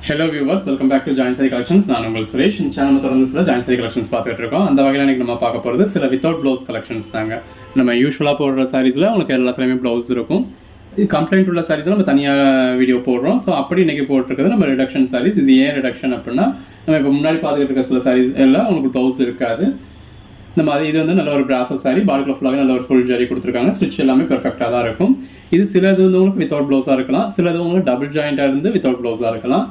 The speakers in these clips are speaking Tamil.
Hello viewers, welcome back to Giant Saree Collections. நான் உங்கள் சுரேஷ். இந்த சேனல் தொடர்ந்து சில Giant Saree Collections பார்த்துட்டு இருக்கோம். அந்த வகையில் இன்னைக்கு நம்ம பார்க்க போகிறது சில வித்தவுட் ப்ளவுஸ் கலெக்ஷன்ஸ் தாங்க. நம்ம யூஸ்வலாக போடுற சாரீஸில் உங்களுக்கு எல்லா சிலையுமே ப்ளவுஸ் இருக்கும். இது கம்ப்ளைண்ட் உள்ள சாரீஸில் நம்ம தனியாக வீடியோ போடுறோம். ஸோ அப்படி இன்றைக்கி போட்டிருக்கிறது நம்ம ரிடக்ஷன் சாரீஸ். இது ஏன் ரிடக்ஷன் அப்படின்னா நம்ம இப்போ முன்னாடி பார்த்துக்கிட்டு இருக்க சில சாரீஸ் எல்லாம் உங்களுக்கு ப்ளவுஸ் இருக்காது. இந்த மாதிரி இது வந்து நல்ல ஒரு பிராசோ சாரி, பாடிக்குள்ள ஃபுல்லாகவே நல்ல ஒரு ஃபுல் ஜரி கொடுத்துருக்காங்க. ஸ்டிச் எல்லாமே பெர்ஃபெக்டாக தான் இருக்கும். இது சிலது வந்து உங்களுக்கு வித்தவுட் ப்ளவுஸாக இருக்கலாம், சிலது உங்களுக்கு டபுள் ஜாயிண்டாக இருந்து வித்தவுட் ப்ளவுஸாக இருக்கலாம்.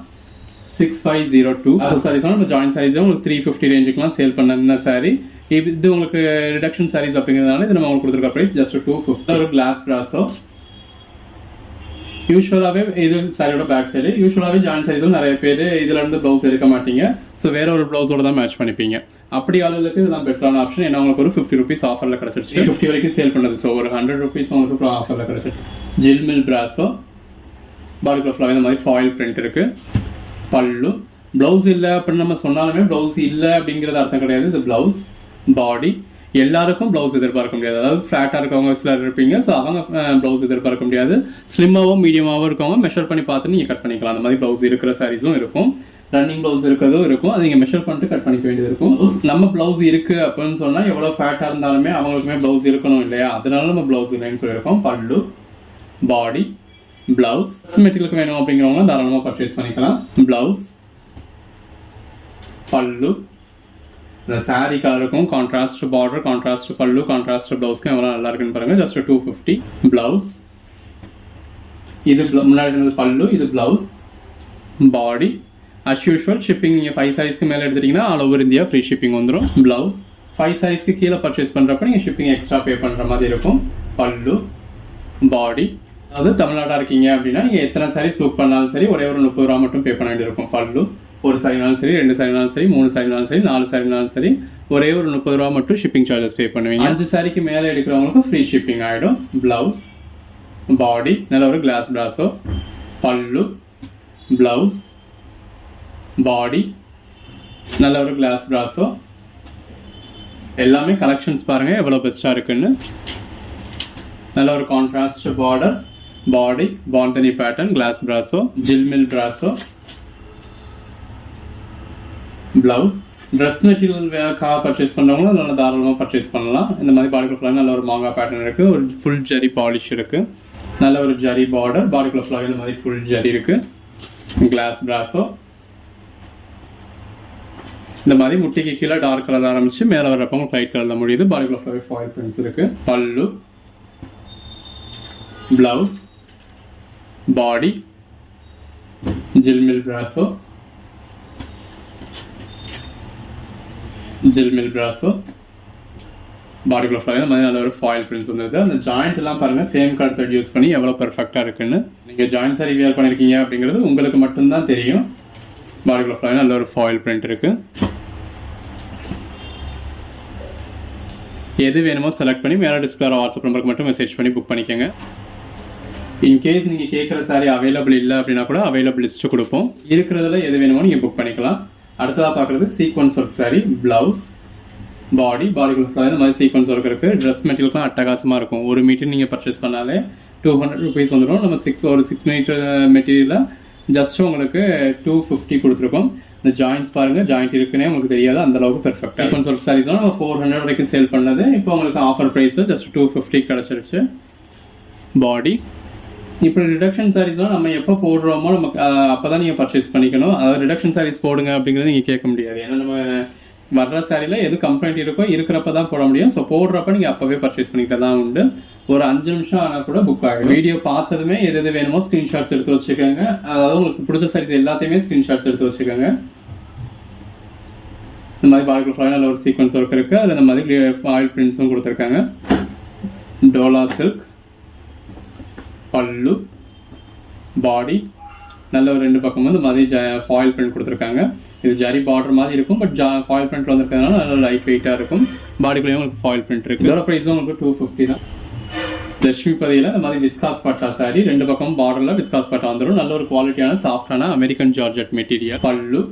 6502 சாரீஸ் நம்ம ஜாயின் சாரீஸ் உங்களுக்கு 350 ரேஞ்சுக்குலாம் சேல் பண்ண இந்த சாரி. இது உங்களுக்கு ரிடக்ஷன் சாரீஸ் அப்படிங்கிறதுனால இது நம்ம உங்களுக்கு கொடுத்துருக்க ப்ரைஸ் ஜஸ்ட் 250. ஒரு கிளாஸ் பிராஸோ. யூஸ்வலாகவே இது சாரியோட பேக் சைடு. யூஸ்வலாகவே ஜாயின் சாரீஸில் நிறைய பேர் இதில் இருந்து ப்ளவுஸ் எடுக்க மாட்டீங்க. ஸோ வேற ஒரு ப்ளவுஸோட தான் மேட்ச் பண்ணிப்பீங்க. அப்படி ஆளுகளுக்கு இதெல்லாம் பெட்டரான ஆப்ஷன். ஏன்னா உங்களுக்கு ஒரு 50 ருபீஸ் ஆஃபரில் கிடச்சிருச்சு. 50 வரைக்கும் சேல் பண்ணது. ஸோ ஒரு 100 ருபீஸ் உங்களுக்கு ஆஃபரில் கிடச்சிருச்சு. ஜில்மில் பிராஸோ. பாடிக்குள்ள ஃபுல்லாகவே இந்த மாதிரி ஃபாயில் பிரிண்ட் இருக்குது. பல்லு. ப்ளவுஸ் இல்லை அப்படின்னு நம்ம சொன்னாலுமே ப்ளவுஸ் இல்லை அப்படிங்கிறது அர்த்தம் கிடையாது. இது ப்ளவுஸ். பாடி. எல்லாருக்கும் ப்ளவுஸ் எதிர்பார்க்க முடியாது. அதாவது ஃப்ளாட்டாக இருக்கவங்க சிலர் இருப்பீங்க. ஸோ அவங்க ப்ளவுஸ் எதிர்பார்க்க முடியாது. ஸ்லிம்மாவோ மீடியமாவோ இருக்கவங்க மெஷர் பண்ணி பார்த்து நீங்கள் கட் பண்ணிக்கலாம். அந்த மாதிரி ப்ளவுஸ் இருக்கிற சாரீஸும் இருக்கும். ரன்னிங் ப்ளவுஸ் இருக்கிறதும் இருக்கும். அது நீங்கள் மெஷர் பண்ணிட்டு கட் பண்ணிக்க வேண்டியது இருக்கும். நம்ம ப்ளவுஸ் இருக்குது அப்படின்னு சொன்னால் எவ்வளோ ஃபேட்டாக இருந்தாலுமே அவங்களுக்குமே ப்ளவுஸ் இருக்கணும் இல்லையா? அதனால நம்ம ப்ளவுஸ் இல்லைன்னு சொல்லியிருக்கோம். பல்லு. பாடி. பிளவுஸ். மெட்டீரியலுக்கு வேணும் அப்படிங்கிறவங்க தாராளமாக பர்ச்சேஸ் பண்ணிக்கலாம். பிளவுஸ். பல்லு. இந்த சாரீ கலருக்கும் கான்ட்ராஸ்ட் பார்டர், கான்ட்ராஸ்ட் பல்லு, கான்ட்ராஸ்ட் பிளவுஸ்க்கும் எவ்வளோ நல்லா இருக்குன்னு பாருங்க. ஜஸ்ட் 250. பிளவுஸ். இது முன்னாடி இருந்தது பல்லு, இது பிளவுஸ். பாடி. அஸ் யூஷுவல் ஷிப்பிங் நீங்கள் 5 சாரீஸ்க்கு மேலே எடுத்துட்டீங்கன்னா all over India free shipping வந்துடும். பிளவுஸ். 5 சாரீஸ்க்கு கீழே பர்ச்சேஸ் பண்ணுறப்ப நீங்கள் ஷிப்பிங் எக்ஸ்ட்ரா பே பண்ணுற மாதிரி இருக்கும். பல்லு. பாடி. அதாவது தமிழ்நாடாக இருக்கீங்க அப்படின்னா நீங்கள் எத்தனை சாரீஸ் புக் பண்ணாலும் சரி ஒரே ஒரு 30 ரூபா மட்டும் பே பண்ண வேண்டியிருக்கும். பல்லு. ஒரு சாரினாலும் சரி, 2 சாரினாலும் சரி, 3 சாரினாலும் சரி, 4 சாரினாலும் சரி ஒரே ஒரு 30 ரூபா மட்டும் ஷிப்பிங் சார்ஜஸ் பே பண்ணுவீங்க. 5 சாரிக்கு மேலே எடுக்கிறவங்களுக்கு ஃப்ரீ ஷிப்பிங் ஆகிடும். பிளவுஸ். பாடி. நல்ல ஒரு கிளாஸ் பிராஸோ. பல்லு. பிளவுஸ். பாடி. நல்ல ஒரு கிளாஸ் பிராஸோ. எல்லாமே கலெக்ஷன்ஸ் பாருங்கள் எவ்வளோ பெஸ்ட்டாக இருக்குன்னு. நல்ல ஒரு கான்ட்ராஸ்ட் பார்டர். பாடி. Bandhani pattern. Class பிராஸோ. ஜில்மில் பிராஸோ. Blouse. Dress material purchase பண்ணுறவங்களும் நல்லா தாராளமாக பர்ச்சேஸ் பண்ணலாம். இந்த மாதிரி பாடிக்குள்ள ஃபுல்லாக நல்ல ஒரு மாங்காய் பேட்டர்ன் இருக்குது. ஒரு ஃபுல் ஜரி பாலிஷ் இருக்குது. நல்ல ஒரு ஜரி பார்டர். பாடிக்குள்ள ஃபுல்லாக இந்த மாதிரி ஃபுல் ஜரி இருக்குது. கிளாஸ் பிராஸோ. இந்த மாதிரி முட்டிக்கு கீழே டார்க் கலர் ஆரம்பிச்சு மேலே வர்றப்போ லைட் கலரில் முடியுது. பாடிக்குள்ள ஃபுல்லாக ஃபாயில் பிரிண்ட்ஸ் இருக்குது. பல்லு. பிளவுஸ். பாடி. ஜில்மில் பிராஸோ. ஜில்மில் பிராஸோ. பாடிக்குள்ள ஃபுல்லாக இந்த மாதிரி நல்ல ஒரு ஃபாயில் பிரிண்ட்ஸ் வந்துருது. அந்த ஜாயிண்ட் எல்லாம் பாருங்கள் சேம் கலர் த்ரெட் யூஸ் பண்ணி எவ்வளோ பெர்ஃபெக்டாக இருக்குன்னு. நீங்கள் ஜாயிண்ட் சாரி வியர் பண்ணியிருக்கீங்க அப்படிங்கிறது உங்களுக்கு மட்டும்தான் தெரியும். பாடிக்குள்ள ஃபுல்லாக நல்ல ஒரு ஃபாயில் பிரிண்ட் இருக்குது. எது வேணுமோ செலக்ட் பண்ணி மேலே டிஸ்பிளே வாட்ஸ்அப் நம்பருக்கு மட்டும் மெசேஜ் பண்ணி புக் பண்ணிக்கோங்க. இன்கேஸ் நீங்கள் கேட்குற சாரி அவைலபிள் இல்லை அப்படின்னா கூட அவைலபிள் லிஸ்ட்டு கொடுப்போம். இருக்கிறதுல எது வேணுமோ நீங்கள் புக் பண்ணிக்கலாம். அடுத்ததாக பார்க்குறது சீக்வன்ஸ் ஒர்க் சாரி. பிளவுஸ். பாடி. பாடிக்குள்ள இந்த மாதிரி சீக்வன்ஸ் ஒர்க் இருக்குது. ட்ரெஸ் மெட்டீரியல்ஸ்லாம் அட்டகாசமாக இருக்கும். ஒரு மீட்டர் நீங்கள் பர்ச்சேஸ் பண்ணாலே 200 ருபீஸ் வந்துடும். நம்ம 6 மீட்டர் மெட்டீரியலில் ஜஸ்ட் உங்களுக்கு 250 கொடுத்துருக்கோம். இந்த ஜாயின்ஸ் பாருங்கள், ஜாயிண்ட் இருக்குன்னே உங்களுக்கு தெரியாது, அந்தளவுக்கு பெர்ஃபெக்டாக. சீக்வன்ஸ் ஒர்க் சாரீஸ்லாம் நம்ம 400 வரைக்கும் சேல் பண்ணது இப்போ உங்களுக்கு ஆஃபர் ப்ரைஸு ஜஸ்ட் 250 கிடச்சிருச்சு. பாடி. இப்போ ரிடக்ஷன் சாரீஸ்லாம் நம்ம எப்போ போடுறோமோ நமக்கு அப்போ தான் நீங்கள் பர்ச்சேஸ் பண்ணிக்கணும். அதாவது ரிடக்ஷன் சாரீஸ் போடுங்க அப்படிங்கிறது நீங்கள் கேட்க முடியாது. ஏன்னா நம்ம வர்ற சாரியில் எது கம்ப்ளைண்ட் இருக்கோ இருக்கிறப்ப தான் போட முடியும். ஸோ போடுறப்ப நீங்கள் அப்போவே பர்ச்சேஸ் பண்ணிக்கிட்ட தான் உண்டு. ஒரு 5 நிமிஷம் ஆனால் கூட புக் ஆகிடும். வீடியோ பார்த்ததுமே எது எது வேணுமோ ஸ்க்ரீன்ஷாட்ஸ் எடுத்து வச்சுக்கோங்க. அதாவது உங்களுக்கு பிடிச்ச சாரீஸ் எல்லாத்தையுமே ஸ்க்ரீன்ஷாட்ஸ் எடுத்து வச்சுக்கோங்க. இந்த மாதிரி பாடிக்குள்ள ஃபுல்லாக நல்ல ஒரு சீக்வன்ஸ் ஒர்க் இருக்குது. அதில் இந்த மாதிரி ஃபாயில் பிரிண்ட்ஸும் கொடுத்துருக்காங்க. டோலா சில்க். பல்லு. பாடி. நல்ல ஒரு 2 பக்கம் வந்து மாதிரி ஃபாயில் பிரிண்ட் கொடுத்துருக்காங்க. இது ஜரி பார்டர் மாதிரி இருக்கும். பட் ஃபாயில் பிரிண்ட் வந்திருக்கிறதுனால நல்ல லைட் வெயிட்டாக இருக்கும். பாடிக்குள்ளேயும் உங்களுக்கு ஃபாயில் பிரிண்ட் இருக்குது. இதோட ப்ரைஸும் உங்களுக்கு 250 தான். லட்சுமி பதியில் இந்த மாதிரி விஸ்காஸ் பட்டா சாரி. 2 பக்கம் பார்டரில் விஸ்காஸ் பட்டா வந்துடும். நல்ல ஒரு குவாலிட்டியான சாஃப்டான அமெரிக்கன் ஜார்ஜெட் மெட்டீரியல். பல்லு.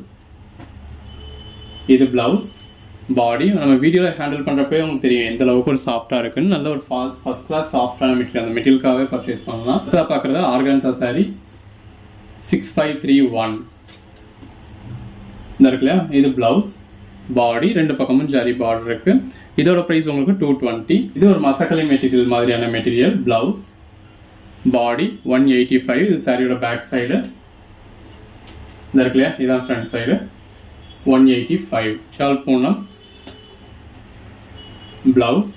இது பிளவுஸ். பாடி. நம்ம வீடியோவில் ஹேண்டில் பண்ணுறப்பே உங்களுக்கு தெரியும் எந்த அளவுக்கு ஒரு சாஃப்டாக இருக்குன்னு. நல்ல ஒரு ஃபர்ஸ்ட் கிளாஸ் சாஃப்டான மெட்டீரியல். அந்த மெட்டீரியலுக்காகவே பர்ச்சேஸ் பண்ணலாம். இதில் பார்க்குறது ஆர்கான்சா சாரி. 6531. இந்த இருக்கு இல்லையா, இது பிளவுஸ். பாடி ரெண்டு பக்கமும் ஜரி பார்டர் இருக்கு. இதோட ப்ரைஸ் உங்களுக்கு 220. இது ஒரு மசக்கலை மெட்டீரியல் மாதிரியான மெட்டீரியல். Blouse, body 185. இது சாரியோட பேக் சைடு. இந்த இருக்கு இல்லையா, இதான் front side 185. Shawl Poonam, blouse,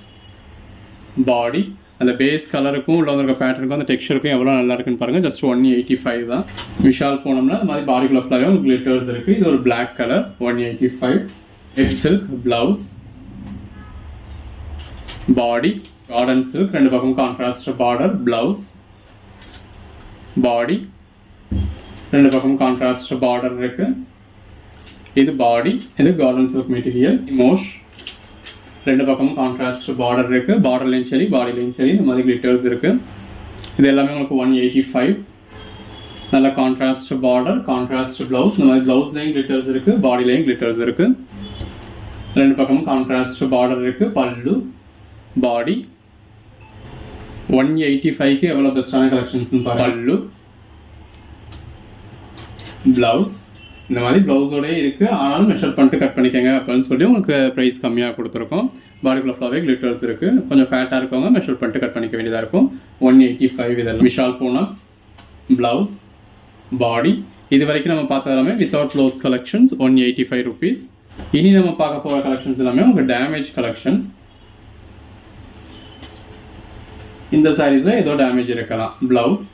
body. அந்த பேஸ் கலருக்கும் உள்ள வந்திருக்க பேட்டர்னுக்கும் அந்த டெக்ஸ்சருக்கும் எவ்வளோ நல்லா இருக்குன்னு பாருங்கள். ஜஸ்ட் 185 தான். விஷால் போனோம்னா இந்த மாதிரி பாடிக்குள்ள ஃபுல்லாகவே உங்களுக்கு கிளிட்டர்ஸ் இருக்குது. இது ஒரு black colour 185. Head silk, blouse, body, cotton silk, ரெண்டு பக்கம் கான்ட்ராஸ்ட் பார்டர், பிளவுஸ், பாடி, ரெண்டு பக்கம் கான்ட்ராஸ்ட் பார்டர் இருக்கு. இது பாடி, இது கார்டன் சில்க் மெட்டீரியல். மோஷ், ரெண்டு பக்கமும் கான்ட்ராஸ்ட் பார்டர் இருக்கு. பார்டர்லையும் சரி பாடிலையும் சரி இந்த மாதிரி கிளிட்டர்ஸ் இருக்கு. இது எல்லாமே உங்களுக்கு 185. நல்ல கான்ட்ராஸ்ட் பார்டர், கான்ட்ராஸ்ட் பிளவுஸ். இந்த மாதிரி பிளவுஸ்லையும் கிளிட்டர்ஸ் இருக்கு, பாடிலையும் கிளிட்டர்ஸ் இருக்கு. ரெண்டு பக்கமும் கான்ட்ராஸ்ட் பார்டர் இருக்கு. பல்லு, பாடி 185க்கு எவ்வளோ பெஸ்டான கலெக்ஷன்ஸ் பாருங்க. பல்லு, பிளவுஸ் இந்த மாதிரி ப்ளவுஸோடய இருக்குது. ஆனாலும் மெஷர் பண்ணிட்டு கட் பண்ணிக்கோங்க அப்படின்னு சொல்லி உங்களுக்கு ப்ரைஸ் கம்மியாக கொடுத்துருக்கோம். பாடிக்குள்ள ஃபுல்லாகவே கிளிட்டர்ஸ் இருக்குது. கொஞ்சம் ஃபேட்டாக இருக்கவங்க மெஷர் பண்ணிட்டு கட் பண்ணிக்க வேண்டியதாக இருக்கும். 185 இதெல்லாம். விஷால் பூனம், ப்ளவுஸ், பாடி. இது வரைக்கும் நம்ம பார்த்தது எல்லாமே வித்தவுட் ப்ளவுஸ் கலெக்ஷன்ஸ் 185 ருபீஸ். இனி நம்ம பார்க்க போகிற கலெக்ஷன்ஸ் எல்லாமே உங்களுக்கு டேமேஜ் கலெக்ஷன்ஸ். இந்த சாரீஸில் ஏதோ டேமேஜ் இருக்கலாம். ப்ளவுஸ்,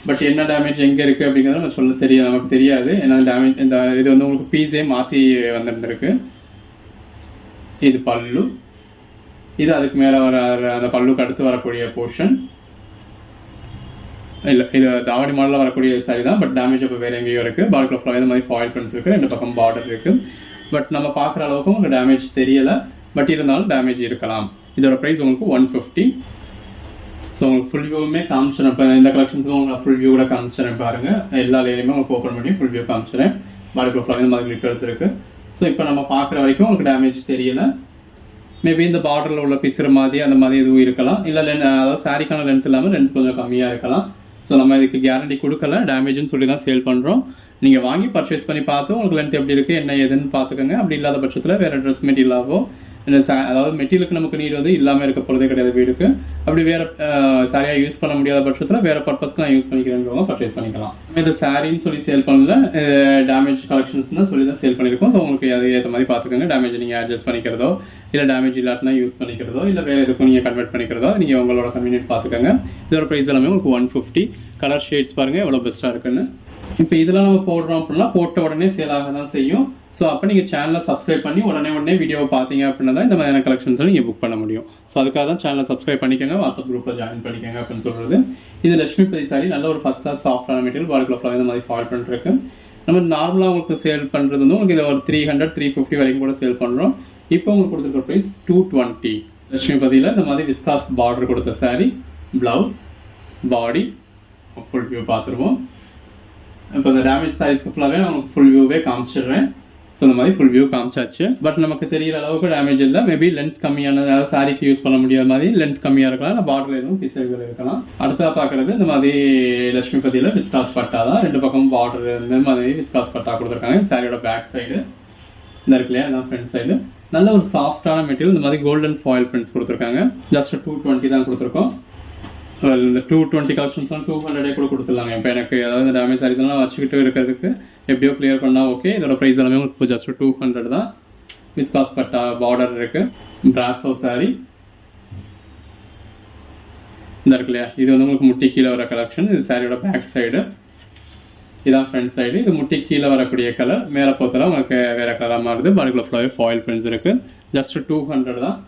பட் என்ன டேமேஜ் எங்கே இருக்குது அப்படிங்கிறத நம்ம சொல்ல நமக்கு தெரியாது. ஏன்னா டேமேஜ் இந்த இது வந்து உங்களுக்கு பீஸே மாற்றி வந்திருந்திருக்கு. இது பல்லு, இது அதுக்கு மேலே வர அந்த பல்லுக்கு அடுத்து வரக்கூடிய போர்ஷன். இல்லை, இது தாவடி மாடலில் வரக்கூடிய சாரி தான், பட் டேமேஜ் இப்போ வேறு எங்கேயோ இருக்குது. பாடிக்குள்ள ஃபுல்லாக இந்த மாதிரி ஃபாயில் பிரிண்ட்ஸ் இருக்குது. ரெண்டு பக்கம் பார்டர் இருக்குது. பட் நம்ம பார்க்குற அளவுக்கு உங்களுக்கு டேமேஜ் தெரியலை, பட் இருந்தாலும் டேமேஜ் இருக்கலாம். இதோட ப்ரைஸ் உங்களுக்கு 150. ஸோ உங்களுக்கு ஃபுல் வியூவுமே காமிச்சிடும். இப்போ இந்த கலெக்ஷன்ஸும் உங்களுக்கு ஃபுல் வியூ கூட காமிச்சிடறேன் பாருங்கள். எல்லா லேயருமே உங்களுக்கு ஓப்பன் பண்ணி ஃபுல் வியூ காமிச்சிடறேன். பாடிக்குள்ள ஃபுல்லாக இந்த மாதிரி கிளிட்டர்ஸ் இருக்குது. ஸோ இப்போ நம்ம பார்க்குற வரைக்கும் உங்களுக்கு டேமேஜ் தெரியல. மேபி இந்த பார்டரில் உள்ள பிசுறு மாதிரி அந்த மாதிரி எதுவும் இருக்கலாம். இல்லை அதாவது சாரிக்கான லென்த் இல்லாமல் லென்த் கொஞ்சம் கம்மியாக இருக்கலாம். ஸோ நம்ம இதுக்கு கேரண்டி கொடுக்கல, டேமேஜ்னு சொல்லி தான் சேல் பண்ணுறோம். நீங்கள் வாங்கி பர்ச்சேஸ் பண்ணி பார்த்து உங்களுக்கு லென்த் எப்படி இருக்குது என்ன ஏதுன்னு பார்த்துக்கோங்க. அப்படி இல்லாத பட்சத்தில் வேறு ட்ரெஸ் மெட்டீரியலாகவோ அதாவது மெட்டீரியலுக்கு நமக்கு நீட் வந்து இல்லாமல் இருக்க போகிறதே கிடையாது வீடுக்கு. அப்படி வேறு சாரியாக யூஸ் பண்ண முடியாத பட்சத்தில் வேறு பர்பஸ்க்கு நான் யூஸ் பண்ணிக்கிறேன்றவங்க பர்ச்சேஸ் பண்ணிக்கலாம். இந்த சாரின்னு சொல்லி சேல் பண்ணல, டேமேஜ் கலெக்ஷன்ஸ்னு சொல்லி தான் சேல் பண்ணியிருக்கோம். ஸோ உங்களுக்கு அது ஏற்ற மாதிரி பார்த்துக்கோங்க. டேமேஜ் நீங்கள் அட்ஜஸ்ட் பண்ணிக்கிறதோ, இல்லை டேமேஜ் இல்லாட்டினா யூஸ் பண்ணிக்கிறதோ, இல்லை வேறு எதுக்கும் நீங்கள் கன்வெர்ட் பண்ணிக்கிறதோ நீங்கள் உங்களோட கன்வீனியன்ட் பார்த்துக்கோங்க. இதோட ப்ரைஸ் எல்லாமே உங்களுக்கு 150. கலர் ஷேட்ஸ் பாருங்கள் எவ்வளோ பெஸ்ட்டாக இருக்குன்னு. இப்போ இதெல்லாம் நம்ம போடுறோம் அப்படின்னா போட்ட உடனே சேல் ஆக தான் செய்யும். ஸோ அப்போ நீங்கள் சேனலை சப்ஸ்கிரைப் பண்ணி உடனே வீடியோவை பார்த்தீங்க அப்படின்னா தான் இந்த மாதிரியான கலெக்ஷன்ஸில் நீங்கள் புக் பண்ண முடியும். ஸோ அதுக்காக தான் சேனலை சப்ஸ்கிரைப் பண்ணிக்கோங்க, வாட்ஸ்அப் குரூப்பில் ஜாயின் பண்ணிக்கோங்க அப்படின்னு சொல்கிறது. இது லட்சுமிபதி சாரி, நல்ல ஒரு ஃபஸ்ட் கிளாஸ் சாஃப்டான மெட்டீரியல். பாடிக்குள்ள ஃபுல்லாக இந்த மாதிரி ஃபால் பண்ணிருக்கு. நம்ம நார்மலாக உங்களுக்கு சேல் பண்ணுறது வந்து உங்களுக்கு இதை ஒரு 300 350 வரைக்கும் கூட சேல் பண்ணுறோம். இப்போ உங்களுக்கு கொடுத்துருக்க ப்ரைஸ் 220. லட்சுமிபதியில் இந்த மாதிரி விஸ்காஸ் பார்டர் கொடுத்த sorry, blouse, body full view பார்த்துருவோம். இப்போ இந்த டேமேஜ் சாரீஸ்க்கு ஃபுல்லாகவே நான் உங்களுக்கு ஃபுல் வியூவே காமிச்சிடுறேன். ஸோ இந்த மாதிரி ஃபுல் வியூ காமிச்சாச்சு. பட் நமக்கு தெரியிற அளவுக்கு டேமேஜ் இல்லை. மேபி லென்த் கம்மியான, அதாவது சாரிக்கு யூஸ் பண்ண முடியாத மாதிரி லென்த் கம்மியாக இருக்கலாம். இல்லை பார்டர் எதுவும் பிசைகள் இருக்கலாம். அடுத்ததாக பார்க்குறது இந்த மாதிரி லட்சுமிபதியில் விஸ்காஸ் பட்டா தான். ரெண்டு பக்கம் பார்டர் இந்த மாதிரி விஸ்காஸ் பட்டா கொடுத்துருக்காங்க. சாரியோட பேக் சைடு இந்த இருக்கு இல்லையா, அதான் ஃப்ரண்ட் சைடு. நல்ல ஒரு சாஃப்டான மெட்டீரியல். இந்த மாதிரி கோல்டன் ஃபாயில் பிரிண்ட்ஸ் கொடுத்துருக்காங்க. ஜஸ்ட் 220 தான் கொடுத்துருக்கோம். இந்த 220 கலெக்ஷன்ஸ்லாம் 200 கூட கொடுத்துடலாங்க. இப்போ எனக்கு அதாவது இந்த டேமேஜ் சாரீஸ்லாம் வச்சுக்கிட்டு இருக்கிறதுக்கு எப்படியோ கிளியர் பண்ணால் ஓகே. இதோட ப்ரைஸ் எல்லாமே உங்களுக்கு ஜஸ்ட் 200 தான். விஸ்காஸ் பட்டா பார்டர் இருக்குது. பிராசோ சாரி இந்த இருக்கு இல்லையா, இது வந்து உங்களுக்கு முட்டி கீழே வர கலெக்ஷன். இது சாரியோட பேக் சைடு, இதான் ஃப்ரண்ட் சைடு. இது முட்டி கீழே வரக்கூடிய கலர். மேலே போத்தலாம் உங்களுக்கு வேறு கலராக மாறுது. பாடிக்குள்ள ஃபுல்லாகவே ஃபாயில் பிரிண்ட்ஸ் இருக்குது. ஜஸ்ட் 200 தான்.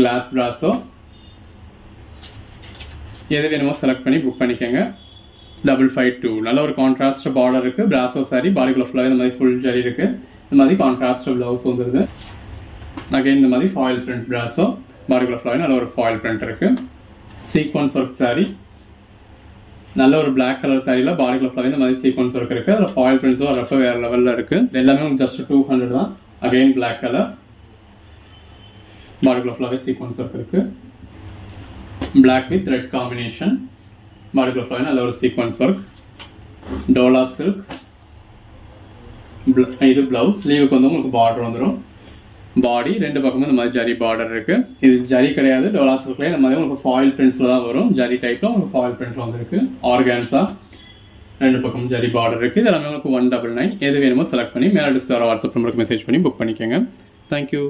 கிளாஸ் பிராசோ எது வேணுமோ செலக்ட் பண்ணி புக் பண்ணிக்கோங்க. 552. நல்ல ஒரு கான்ட்ராஸ்ட் பார்டர் இருக்குது. பிராசோ சாரி, பாடிக்குள்ள ஃபுல்லாகவே இந்த மாதிரி ஃபுல் ஜரி இருக்குது. இந்த மாதிரி கான்ட்ராஸ்ட் ப்ளவுஸ் வந்துடுது. அகைன் இந்த மாதிரி ஃபாயில் பிரிண்ட் பிராசோ, பாடிக்குள்ள ஃபுல்லாகவே நல்ல ஒரு ஃபாயில் பிரிண்ட் இருக்குது. சீக்வன்ஸ் ஒர்க் சாரி, நல்ல ஒரு பிளாக் கலர் சாரியில் பாடிக்குள்ள ஃபுல்லாகவே இந்த மாதிரி சீக்வன்ஸ் ஒர்க் இருக்குது. அதில் ஃபாயில் பிரிண்ட்ஸும் வரப்போ வேறு லெவலில் இருக்குது. இது எல்லாமே உங்களுக்கு ஜஸ்ட் 200 தான். அகைன் பிளாக் கலர், பாடிக்குள்ள ஃபுல்லாகவே சீக்வன்ஸ் ஒர்க் இருக்குது. Black with red combination. பாடிக்குள்ள ஃபுல்லாகவே நல்ல ஒரு சீக்வன்ஸ் ஒர்க். டோலா சில்க், இது ப்ளவுஸ். ஸ்லீவுக்கு வந்து உங்களுக்கு பார்டர் வந்துடும். பாடி ரெண்டு பக்கமும் இந்த மாதிரி ஜரி பார்டர் இருக்குது. இது ஜரி கிடையாது, டோலா சில்க்ல இந்த மாதிரி உங்களுக்கு ஃபாயில் பிரிண்ட்ஸில் தான் வரும். ஜரி டைப்பில் உங்களுக்கு ஃபாயில் பிரிண்ட்ல வந்துருக்கு. ஆர்கான்ஸா ரெண்டு பக்கமும் ஜரி பார்டர் இருக்குது. இது எல்லாமே உங்களுக்கு 199. எது வேணுமோ செலக்ட் பண்ணி மேலே டிஸ்பிளே வாட்ஸ்அப் நம்பருக்கு மெசேஜ் பண்ணி புக் பண்ணிக்கோங்க. தேங்க்யூ.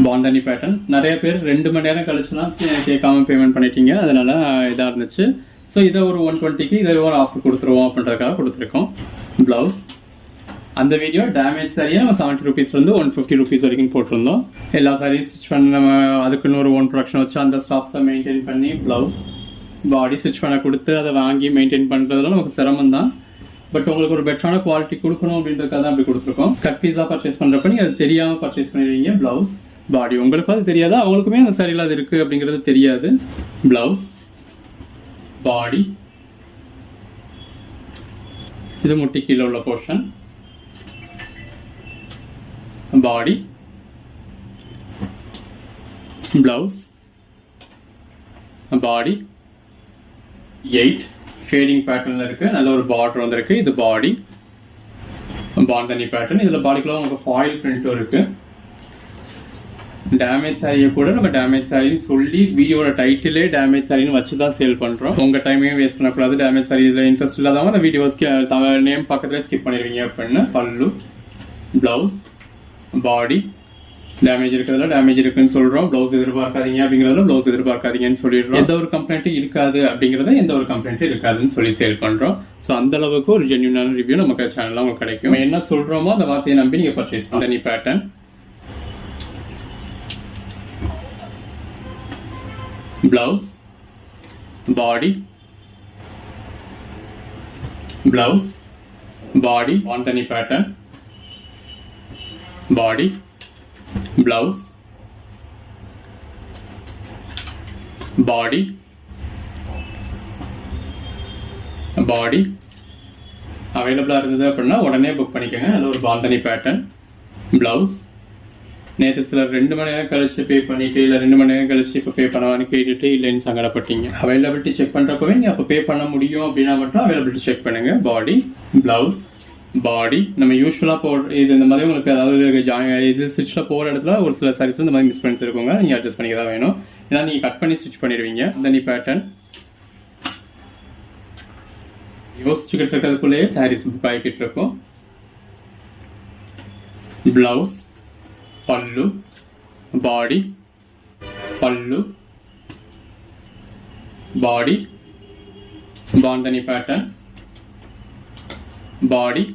பாந்தனி பேட்டர்ன் நிறைய பேர் 2 மணி நேரம் கழிச்சுலாம் கேட்காம பேமெண்ட் பண்ணிட்டீங்க, அதனால இதாக இருந்துச்சு. ஸோ இதை ஒரு 120க்கு இதை ஒரு ஆஃபர் கொடுத்துருவோம் அப்படின்றதுக்காக கொடுத்துருக்கோம். ப்ளவுஸ் அந்த வீடியோ டேமேஜ் சாரியை நம்ம 70 ருபீஸ்லேருந்து 150 ருபீஸ் வரைக்கும் போட்டிருந்தோம். எல்லா சாரியும் ஸ்டிச் பண்ண நம்ம அதுக்குன்னு ஒரு ஓன் ப்ரொடக்ஷன் வச்சு அந்த ஸ்டாஃப்ஸை மெயின்டைன் பண்ணி ப்ளவுஸ் பாடி ஸ்டிச் பண்ண கொடுத்து அதை வாங்கி மெயின்டைன் பண்ணுறதுலாம் நமக்கு சிரமம் தான். பட் உங்களுக்கு ஒரு பெட்டரான குவாலிட்டி கொடுக்கணும் அப்படின்றதுக்காக தான் அப்படி கொடுத்துருக்கோம். கட் பீஸாக பர்ச்சேஸ் பண்ணுறப்ப நீங்கள் அது தெரியாமல் பர்ச்சேஸ் பண்ணிடுவீங்க. ப்ளவுஸ் பாடி உங்களுக்கும் அது தெரியாது, அவங்களுக்குமே அந்த சாரியில் அது இருக்குது அப்படிங்கிறது தெரியாது. ப்ளவுஸ் பாடி இது முட்டி கீழே உள்ள போர்ஷன். பாடி ப்ளவுஸ் பாடி 8 ஃபேடிங் பேட்டர்னில் இருக்குது. நல்ல ஒரு பார்டர் வந்திருக்கு. இது பாடி பாந்தனி பேட்டர்ன். இதில் பாடிக்குள்ள உங்களுக்கு ஃபாயில் பிரிண்ட்டும் இருக்குது. டேமேஜ் சாரியை கூட நம்ம டேமேஜ் சாரின்னு சொல்லி வீடியோட டைட்டிலே டேமேஜ் சாரின்னு வச்சு தான் சேல் பண்ணுறோம். உங்கள் டைமையும் வேஸ்ட் பண்ணக்கூடாது. டேமேஜ் சாரி இதில் இன்ட்ரெஸ்ட் இல்லாதவங்க அந்த வீடியோஸ்க்கு நேம் பக்கத்தில் ஸ்கிப் பண்ணிடுவீங்க அப்படின்னு. பல்லு ப்ளவுஸ் பாடி டேமேஜ் இருக்கிறதுல டேமேஜ் இருக்குன்னு சொல்கிறோம். ப்ளவுஸ் எதிர்பார்க்காதீங்க அப்படிங்கிறதுல ப்ளவுஸ் எதிர்பார்க்காதீங்கன்னு சொல்லிடுறோம். எந்த ஒரு கம்ப்ளைண்ட்டும் இருக்காது அப்படிங்கிறத எந்த ஒரு கம்ப்ளைண்ட்டும் இருக்காதுன்னு சொல்லி சேல் பண்ணுறோம். ஸோ அந்த அளவுக்கு ஒரு ஜென்யூனான ரிவ்யூ நமக்கு சேனலில் உங்களுக்கு கிடைக்கும். நம்ம என்ன சொல்கிறோமோ அந்த வார்த்தையை நம்பி நீங்கள் பர்ச்சேஸ் பண்ணி pattern blouse body blouse body Bandhani pattern body blouse body body அவைலபிளாக இருந்தது அப்படின்னா உடனே புக் பண்ணிக்கோங்க. நல்ல ஒரு பாந்தனி பேட்டர்ன் ப்ளவுஸ். நேற்று சிலர் 2 மணி நேரம் கழிச்சு பே பண்ணிட்டு இல்லை 2 மணி நேரம் கழிச்சு இப்போ பே பண்ணவான்னு கேட்டுட்டு இல்லைன்னு சங்கடப்பட்டீங்க. அவைலபிலிட்டி செக் பண்ணுறப்பவே நீங்கள் அப்போ பே பண்ண முடியும் அப்படின்னா மட்டும் அவைலபிலிட்டி செக் பண்ணுங்க. பாடி ப்ளவுஸ் பாடி நம்ம யூஸ்வலாக இது இந்த மாதிரி உங்களுக்கு அதாவது இது ஸ்டிச்சில் போகிற இடத்துல ஒரு சில சாரீஸ் இந்த மாதிரி மிஸ் பண்ணிட்டு இருக்குங்க. நீங்கள் அட்ஜஸ்ட் பண்ணிக்க தான் வேணும். ஏன்னா நீங்கள் கட் பண்ணி ஸ்டிச் பண்ணிடுவீங்க. பாந்தனி பேட்டர்ன் யோசிச்சுக்கிட்டு இருக்கிறதுக்குள்ளேயே சாரீஸ் புக் ஆகிக்கிட்டு இருக்கும். ப்ளவுஸ் பல்லு பாடி பல்லு பாடி பாந்தனி பேட்டர்ன் பாடி